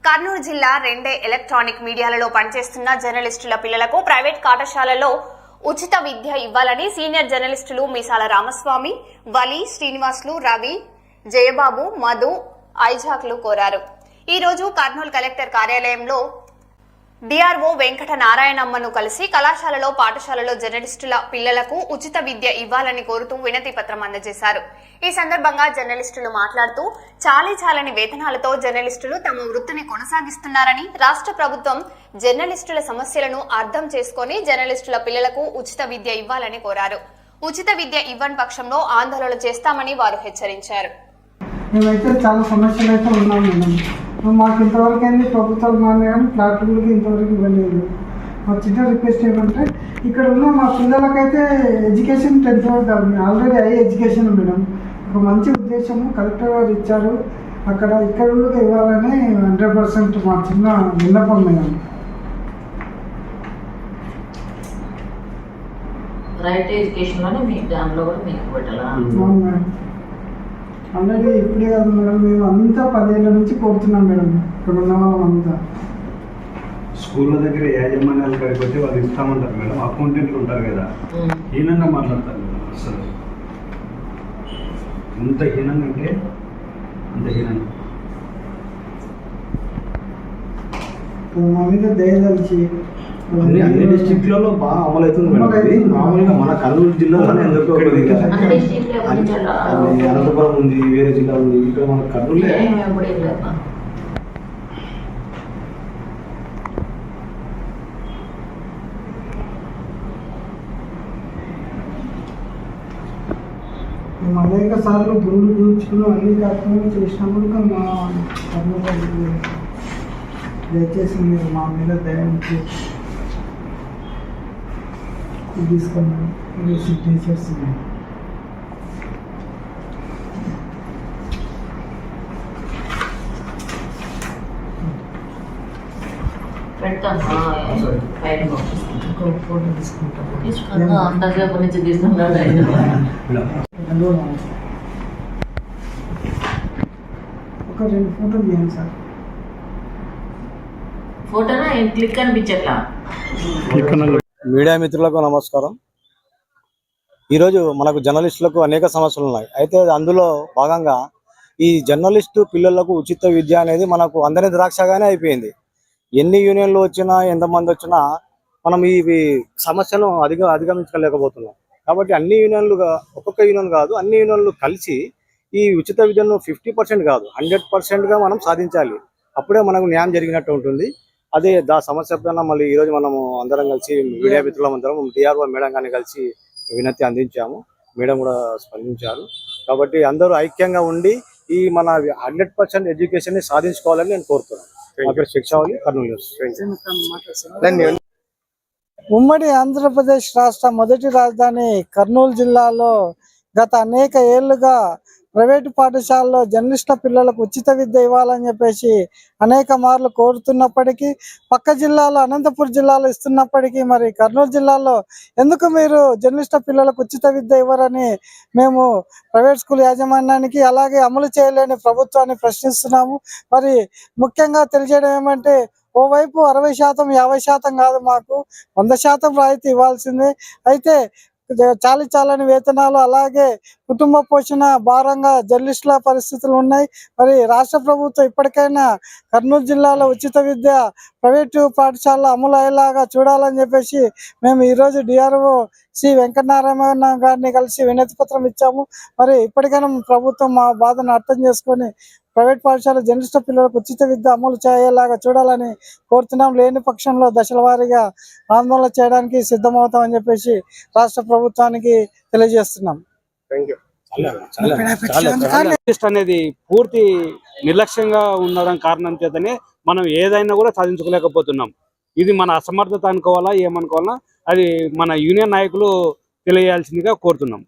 కర్నూలు జిల్లా రెండే ఎలక్ట్రానిక్ మీడియాలలో పనిచేస్తున్న జర్నలిస్టుల పిల్లలకు ప్రైవేట్ పాఠశాలలో ఉచిత విద్య ఇవ్వాలని సీనియర్ జర్నలిస్టులు మీసాల రామస్వామి, వలి, శ్రీనివాసులు, రవి, జయబాబు, మధు, ఐజాక్లు కోరారు. ఈ రోజు కర్నూలు కలెక్టర్ కార్యాలయంలో డిఆర్ఓ వెంకట నారాయణమ్మను కలిసి కళాశాలలో పాఠశాలలో జర్నలిస్టుల పిల్లలకు ఉచిత విద్య ఇవ్వాలని కోరుతూ వినతి పత్రం అందజేశారు. ఈ సందర్భంగా జర్నలిస్టులు మాట్లాడుతూ చాలని వేతనాలతో జర్నలిస్టులు తమ వృత్తిని కొనసాగిస్తున్నారని, రాష్ట్ర ప్రభుత్వం జర్నలిస్టుల సమస్యలను అర్థం చేసుకుని జర్నలిస్టుల పిల్లలకు ఉచిత విద్య ఇవ్వాలని కోరారు. ఉచిత విద్య ఇవ్వని పక్షంలో ఆందోళన చేస్తామని వారు హెచ్చరించారు. మేమైతే చాలా సమస్యలు అయితే ఉన్నాం మేడం. మాకు ఇంతవరకు అయింది ప్రభుత్వాలు మానేయడం, ప్లాట్ఫామ్లకి ఇంతవరకు ఇవ్వలేదు. మా చిన్న రిక్వెస్ట్ ఏమంటే ఇక్కడ ఉన్న మా పిల్లలకైతే ఎడ్యుకేషన్ 10th వరకు కాదు, ఆల్రెడీ హై ఎడ్యుకేషన్ మేడం. ఒక మంచి ఉద్దేశము కలెక్టర్ గారు ఇచ్చారు, అక్కడ ఇక్కడ కూడా ఇవ్వాలని 100% మా చిన్న విన్నపం మేడం. రైట్ ఎడ్యుకేషన్లోనే మీకు దాంట్లో కూడా మీకు పెట్టాలా? అవును మేడం. ఆల్రెడీ ఇప్పుడే కాదు మేడం, మేము అంతా 10 ఏళ్ళ నుంచి కోరుతున్నాం మేడం. ఇక్కడ ఉన్న వాళ్ళం అంతా స్కూళ్ళ దగ్గర యాజమాన్యాలు కాకపోతే వాళ్ళు ఇస్తామంటారు మేడం. అకౌంటెంట్లు ఉంటారు కదా, హీనంగా మాట్లాడతారు మేడం. అసలు ఎంత హీనంగా అంటే అంత హీనంగా మా మీద దయదలిచి అన్ని డిస్ట్రిక్ట్లలో బాగా అమలు అవుతుంది మేడం. మామూలుగా మన కర్నూలు జిల్లాలోనే ఎందుకో అనంతపురం ఉంది, వేరే జిల్లా ఉంది, ఇక్కడ మన కర్నూలు మేము అనేక సార్లు గుండు దూచుకుని అన్ని కార్యక్రమాలు చేసినప్పుడు మా కర్నూలు దయచేసి మీరు మా మీద దయ ఉంచి తీసుకున్నాను టీచర్స్. ఫోటో తీసుకుంటాను. అంతసేపు నుంచి తీసుకున్నాడు. ఒక 2 ఫోటోలు తీయండి సార్. ఫోటోనా క్లిక్ అనిపించట్లా? మీడియా మిత్రులకు నమస్కారం. ఈరోజు మనకు జర్నలిస్టులకు అనేక సమస్యలు ఉన్నాయి. అయితే అందులో భాగంగా ఈ జర్నలిస్టు పిల్లలకు ఉచిత విద్య అనేది మనకు అందరి ద్రాక్షగానే అయిపోయింది. ఎన్ని యూనియన్లు వచ్చినా, ఎంతమంది వచ్చినా మనం ఈ సమస్యను అధిగమించలేకపోతున్నాం. కాబట్టి అన్ని యూనియన్లుగా, ఒక్కొక్క యూనియన్ కాదు, అన్ని యూనియన్లు కలిసి ఈ ఉచిత విద్యను 50% కాదు 100%గా మనం సాధించాలి. అప్పుడే మనకు న్యాయం జరిగినట్టు ఉంటుంది. అదే సమస్య పైన మళ్ళీ ఈరోజు మనము అందరం కలిసి మీడియా మిత్రులందరం డిఆర్ఓ మేడం గారిని కలిసి వినతి అందించాము. మేడం కూడా స్పందించారు. కాబట్టి అందరూ ఐక్యంగా ఉండి ఈ మన 100% ఎడ్యుకేషన్ ని సాధించుకోవాలని నేను కోరుతున్నాను. శిక్షావళి, కర్నూలు న్యూస్. ఉమ్మడి ఆంధ్రప్రదేశ్ రాష్ట్ర మొదటి రాజధాని కర్నూలు జిల్లాలో గత అనేక ఏళ్లుగా ప్రైవేటు పాఠశాలలో జర్నలిస్టుల పిల్లలకు ఉచిత విద్య ఇవ్వాలని చెప్పేసి అనేక మార్లు కోరుతున్నప్పటికీ, పక్క జిల్లాలో అనంతపురం జిల్లాలో ఇస్తున్నప్పటికీ మరి కర్నూలు జిల్లాలో ఎందుకు మీరు జర్నలిస్టుల పిల్లలకు ఉచిత విద్య ఇవ్వరని మేము ప్రైవేట్ స్కూల్ యాజమాన్యానికి, అలాగే అమలు చేయలేని ప్రభుత్వాన్ని ప్రశ్నిస్తున్నాము. మరి ముఖ్యంగా తెలియజేయడం ఏమంటే, ఓవైపు 60%, 50% కాదు, మాకు 100% రాయితీ ఇవ్వాల్సిందే. అయితే చాలని వేతనాలు, అలాగే కుటుంబ పోషణ భారంగా జర్నలిస్టుల పరిస్థితులు ఉన్నాయి. మరి రాష్ట్ర ప్రభుత్వం ఇప్పటికైనా కర్నూలు జిల్లాలో ఉచిత విద్య ప్రైవేటు పాఠశాలలో అమలు అయ్యేలాగా చూడాలని చెప్పేసి మేము ఈరోజు డిఆర్ఓ శ్రీ వెంకటనారాయణ గారిని కలిసి వినతి పత్రం ఇచ్చాము. మరి ఇప్పటికైనా ప్రభుత్వం మా బాధను అర్థం చేసుకొని ప్రైవేట్ పాఠశాల జర్నలిస్టు పిల్లలకు ఉచిత విద్య అమలు చేయేలాగా చూడాలని కోరుతున్నాం. లేని పక్షంలో దశల వారీగా ఆందోళన చేయడానికి సిద్ధమవుతామని చెప్పేసి రాష్ట్ర ప్రభుత్వానికి తెలియజేస్తున్నాం. అనేది పూర్తి నిర్లక్ష్యంగా ఉండడం కారణం చేతనే మనం ఏదైనా కూడా సాధించుకోలేకపోతున్నాం. ఇది మన అసమర్థత అనుకోవాలా, ఏమనుకోవాలా, అది మన యూనియన్ నాయకులు తెలియాల్సిందిగా కోరుతున్నాం.